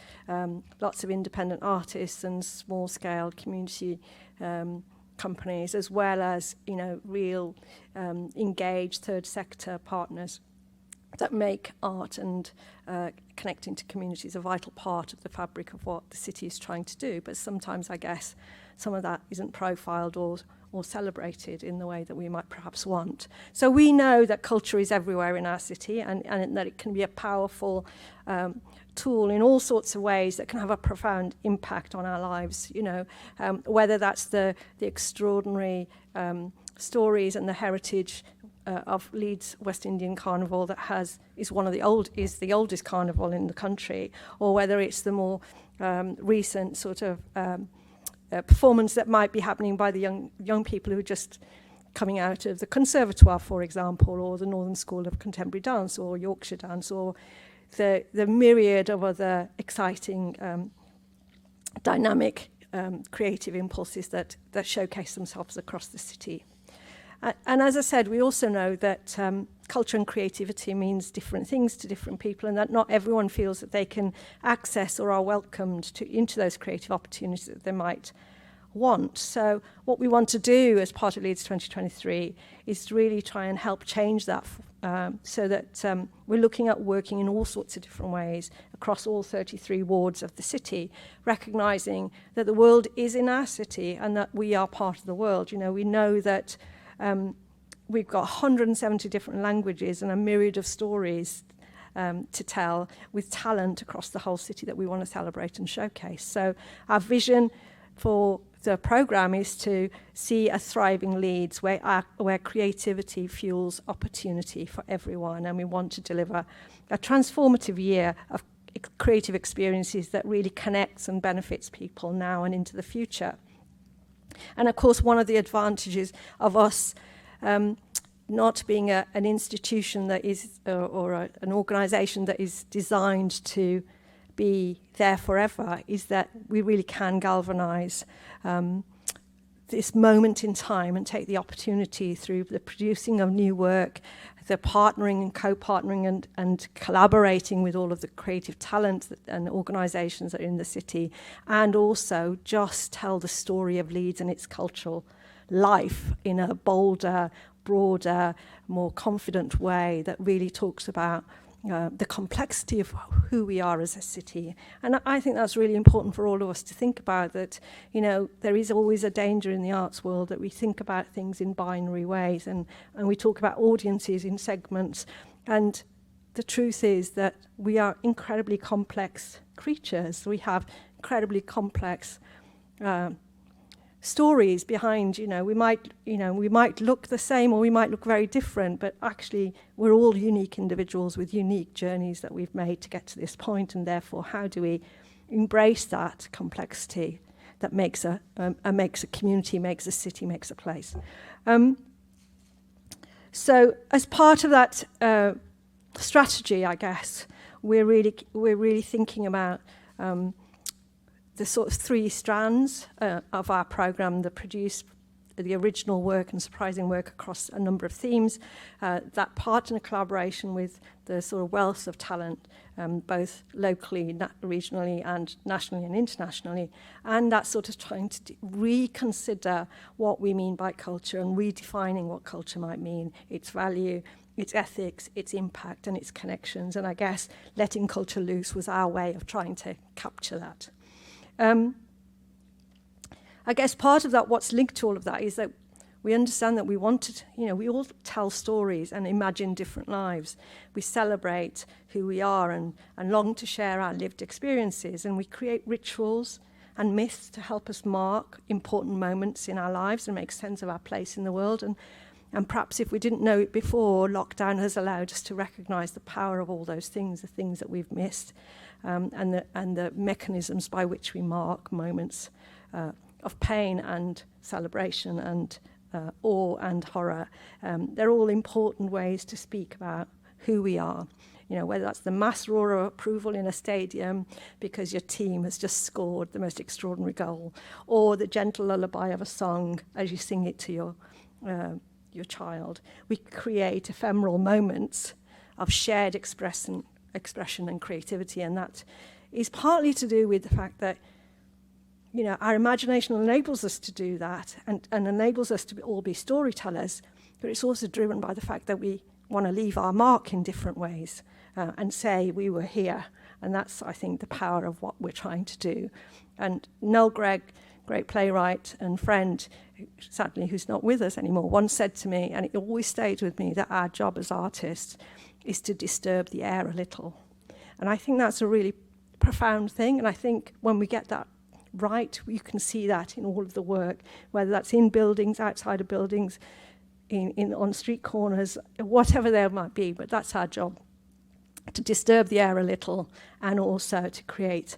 lots of independent artists and small-scale community companies, as well as real engaged third sector partners that make art and connecting to communities a vital part of the fabric of what the city is trying to do. But sometimes I guess some of that isn't profiled or celebrated in the way that we might perhaps want. So we know that culture is everywhere in our city, and that it can be a powerful tool in all sorts of ways that can have a profound impact on our lives, whether that's the extraordinary stories and the heritage of Leeds West Indian Carnival that is the oldest carnival in the country, or whether it's the more recent sort of performance that might be happening by the young people who are just coming out of the Conservatoire, for example, or the Northern School of Contemporary Dance, or Yorkshire Dance, or the myriad of other exciting, dynamic, creative impulses that showcase themselves across the city. And as I said, we also know that culture and creativity means different things to different people, and that not everyone feels that they can access or are welcomed into those creative opportunities that they might want. So what we want to do as part of Leeds 2023 is to really try and help change that, so that we're looking at working in all sorts of different ways across all 33 wards of the city, recognising that the world is in our city and that we are part of the world. We know that we've got 170 different languages and a myriad of stories to tell, with talent across the whole city that we want to celebrate and showcase. So our vision for the programme is to see a thriving Leeds where creativity fuels opportunity for everyone, and we want to deliver a transformative year of creative experiences that really connects and benefits people now and into the future. And of course, one of the advantages of us not being an institution that is, or an organisation that is designed to be there forever, is that we really can galvanise this moment in time and take the opportunity through the producing of new work, the partnering and co-partnering and collaborating with all of the creative talent and organisations that are in the city, and also just tell the story of Leeds and its cultural life in a bolder, broader, more confident way that really talks about the complexity of who we are as a city. And I think that's really important for all of us to think about, that, there is always a danger in the arts world that we think about things in binary ways, and we talk about audiences in segments. And the truth is that we are incredibly complex creatures. We have incredibly complex stories behind. We might look the same or we might look very different, but actually we're all unique individuals with unique journeys that we've made to get to this point, and therefore how do we embrace that complexity that makes a community, makes a city, makes a place. So as part of that strategy, I guess, we're really thinking about the sort of three strands of our programme that produce the original work and surprising work across a number of themes, that part in a collaboration with the sort of wealth of talent, both locally, regionally and nationally and internationally, and that sort of trying to reconsider what we mean by culture and redefining what culture might mean, its value, its ethics, its impact and its connections. And I guess letting culture loose was our way of trying to capture that. I guess part of that, what's linked to all of that, is that we understand that we wanted, we all tell stories and imagine different lives. We celebrate who we are and long to share our lived experiences, and we create rituals and myths to help us mark important moments in our lives and make sense of our place in the world. And perhaps if we didn't know it before, lockdown has allowed us to recognise the power of all those things, the things that we've missed, and the mechanisms by which we mark moments of pain and celebration and awe and horror. They're all important ways to speak about who we are. Whether that's the mass roar of approval in a stadium because your team has just scored the most extraordinary goal, or the gentle lullaby of a song as you sing it to your child. We create ephemeral moments of shared expression and creativity, and that is partly to do with the fact that our imagination enables us to do that and enables us to all be storytellers, but it's also driven by the fact that we want to leave our mark in different ways and say we were here. And that's, I think, the power of what we're trying to do. And Noel Gregg, great playwright and friend, sadly who's not with us anymore, once said to me, and it always stayed with me, that our job as artists is to disturb the air a little. And I think that's a really profound thing, and I think when we get that right, you can see that in all of the work, whether that's in buildings, outside of buildings, on street corners, whatever there might be. But that's our job, to disturb the air a little, and also to create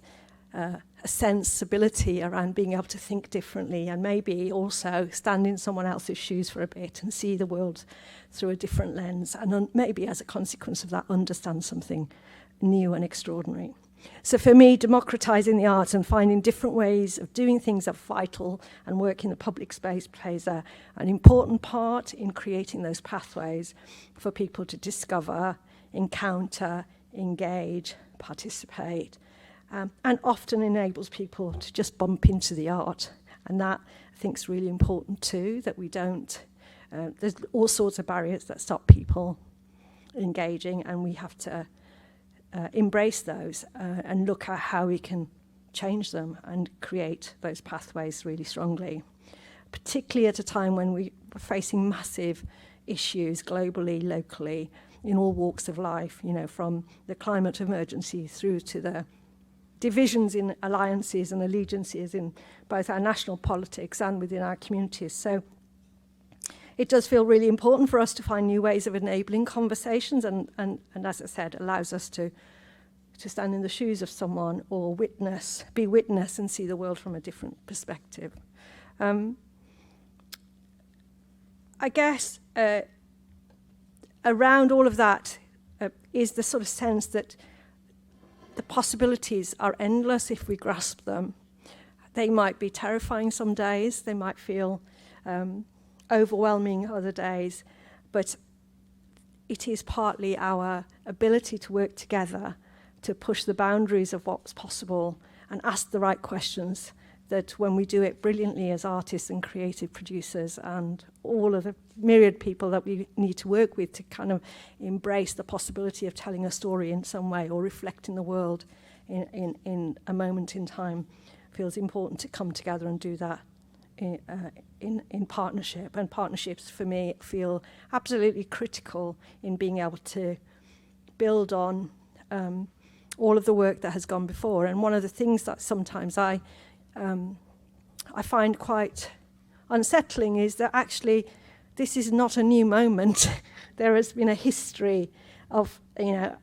a sensibility around being able to think differently, and maybe also stand in someone else's shoes for a bit and see the world through a different lens, and maybe as a consequence of that understand something new and extraordinary. So for me, democratising the arts and finding different ways of doing things are vital, and work in the public space plays an important part in creating those pathways for people to discover, encounter, engage, participate, and often enables people to just bump into the art. And that, I think, is really important too, that we don't, there's all sorts of barriers that stop people engaging, and we have to embrace those and look at how we can change them and create those pathways really strongly, particularly at a time when we're facing massive issues globally, locally, in all walks of life, from the climate emergency through to the divisions in alliances and allegiances in both our national politics and within our communities. So it does feel really important for us to find new ways of enabling conversations, and as I said, allows us to stand in the shoes of someone or be witness and see the world from a different perspective. I guess around all of that is the sort of sense that the possibilities are endless if we grasp them. They might be terrifying some days, they might feel overwhelming other days, but it is partly our ability to work together to push the boundaries of what's possible and ask the right questions, that when we do it brilliantly as artists and creative producers and all of the myriad people that we need to work with to kind of embrace the possibility of telling a story in some way or reflecting the world in a moment in time, feels important to come together and do that in partnership. And partnerships for me feel absolutely critical in being able to build on all of the work that has gone before. And one of the things that sometimes I find quite unsettling is that actually this is not a new moment. There has been a history of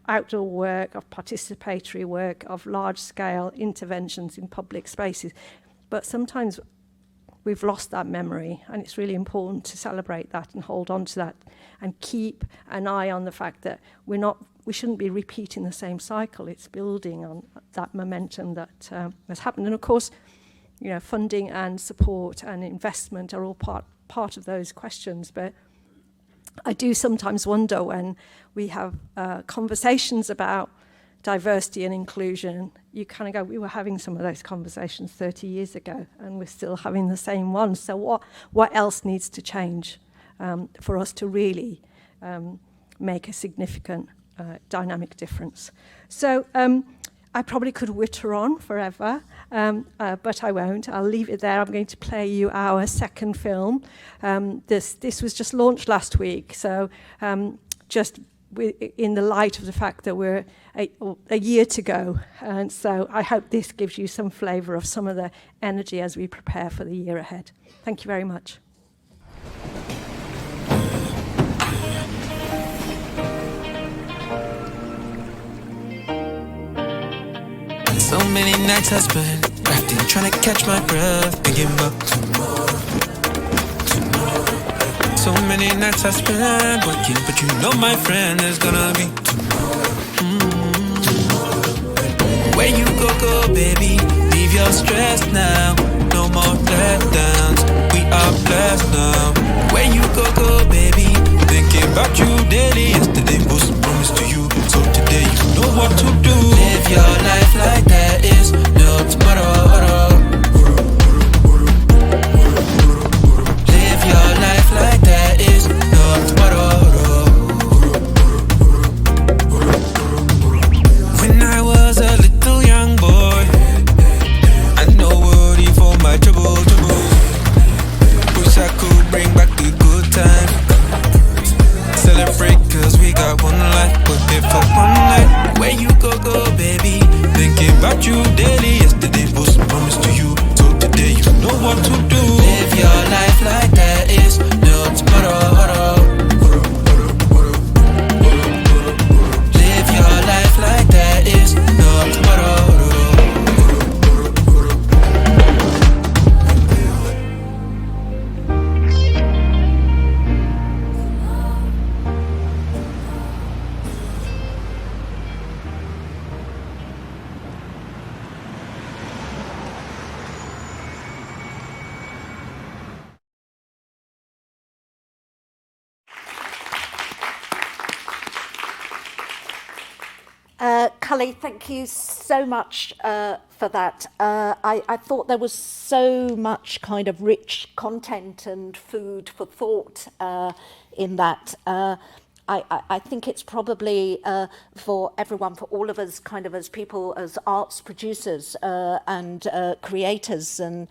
outdoor work, of participatory work, of large-scale interventions in public spaces. But sometimes we've lost that memory, and it's really important to celebrate that and hold on to that and keep an eye on the fact that we shouldn't be repeating the same cycle. It's building on that momentum that has happened. And of course, funding and support and investment are all part of those questions. But I do sometimes wonder when we have conversations about diversity and inclusion, you kind of go, we were having some of those conversations 30 years ago and we're still having the same ones. So what else needs to change for us to really make a significant dynamic difference? So I probably could witter on forever, but I won't. I'll leave it there. I'm going to play you our second film. This was just launched last week, so just in the light of the fact that we're a year to go. And so I hope this gives you some flavour of some of the energy as we prepare for the year ahead. Thank you very much.
So many nights I spent crafting, trying to catch my breath, thinking about tomorrow. So many nights I spent working, but you know, my friend, there's gonna be tomorrow. Where you go, baby, leave your stress now. No more letdowns, we are blessed now. Where you go, baby, thinking about you daily. Yesterday was a promise to you, so today you know what to do. Live your life like there is no tomorrow. Live your life like there is no tomorrow. When I was a little young boy, I no worry for my trouble. Wish I could bring back the good times. Celebrate cause we got one life, but if for one night. Where you go, baby, thinking about you daily. Yesterday was a promise to you, so today you know what to do. Live your life like there is no tomorrow. Live your life like there is no tomorrow.
Kully, thank you so much for that. I thought there was so much kind of rich content and food for thought in that. I think it's probably for everyone, for all of us, kind of as people, as arts producers and creators, and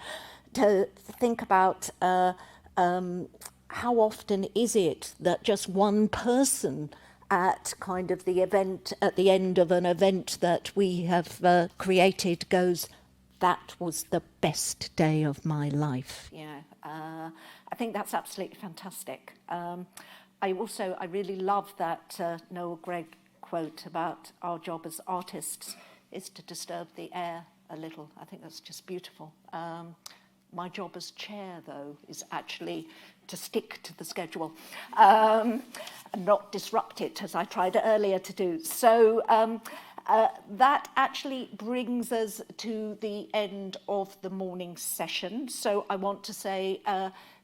to think about how often is it that just one person at kind of the event, at the end of an event that we have created, goes, that was the best day of my life. I think that's absolutely fantastic. I really love that Noel Gregg quote about our job as artists is to disturb the air a little. I think that's just beautiful. My job as chair, though, is actually to stick to the schedule and not disrupt it, as I tried earlier to do. So that actually brings us to the end of the morning session. So I want to say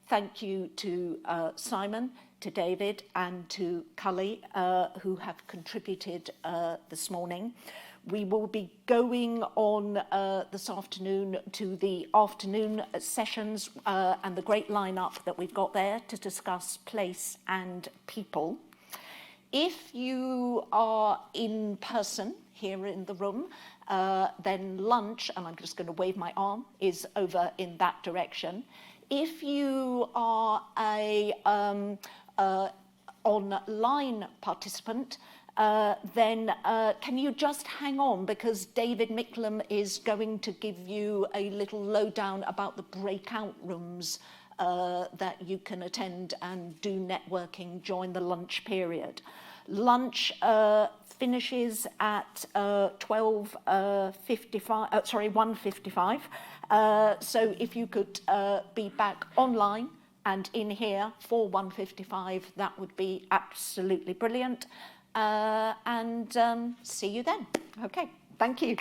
thank you to Simon, to David, and to Kully, who have contributed this morning. We will be going on this afternoon to the afternoon sessions and the great lineup that we've got there to discuss place and people. If you are in person here in the room, then lunch, and I'm just going to wave my arm, is over in that direction. If you are a online participant, then can you just hang on, because David Micklem is going to give you a little lowdown about the breakout rooms that you can attend and do networking during the lunch period. Lunch finishes at 1:55. So if you could be back online and in here for 1:55, that would be absolutely brilliant. And see you then. Okay, thank you.